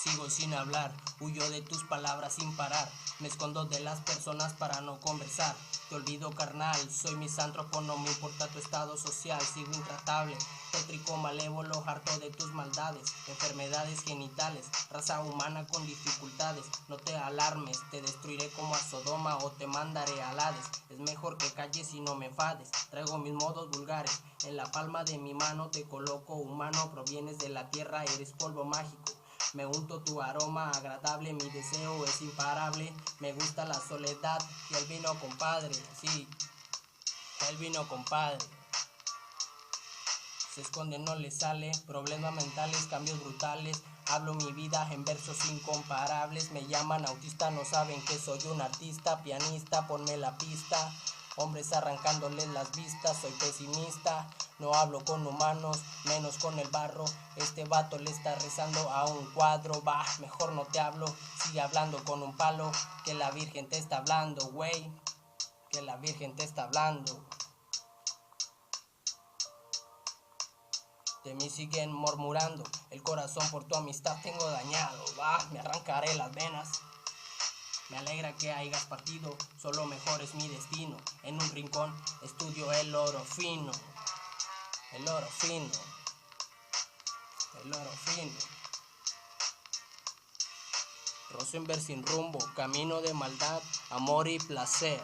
sigo sin hablar, huyo de tus palabras sin parar, me escondo de las personas para no conversar. Te olvido carnal, soy misántropo, no me importa tu estado social, sigo intratable, tétrico, malévolo, harto de tus maldades, enfermedades genitales, raza humana con dificultades. No te alarmes, te destruiré como a Sodoma o te mandaré al Hades. Es mejor que calles y no me enfades, traigo mis modos vulgares, en la palma de mi mano te coloco humano, provienes de la tierra, eres polvo mágico. Me unto tu aroma agradable, mi deseo es imparable. Me gusta la soledad y el vino, compadre. Sí, el vino, compadre. Se esconde, no le sale, problemas mentales, cambios brutales. Hablo mi vida en versos incomparables. Me llaman autista, no saben que soy un artista, pianista, ponme la pista. Hombres arrancándoles las vistas, soy pesimista. No hablo con humanos, menos con el barro. Este vato le está rezando a un cuadro. Va, mejor no te hablo, sigue hablando con un palo. Que la Virgen te está hablando, güey. Que la Virgen te está hablando. De mí siguen murmurando, el corazón por tu amistad tengo dañado. Va, me arrancaré las venas. Me alegra que hayas partido, solo mejor es mi destino. En un rincón estudio el oro fino. El oro fino. El oro fino. Rosenberg sin rumbo, camino de maldad, amor y placer.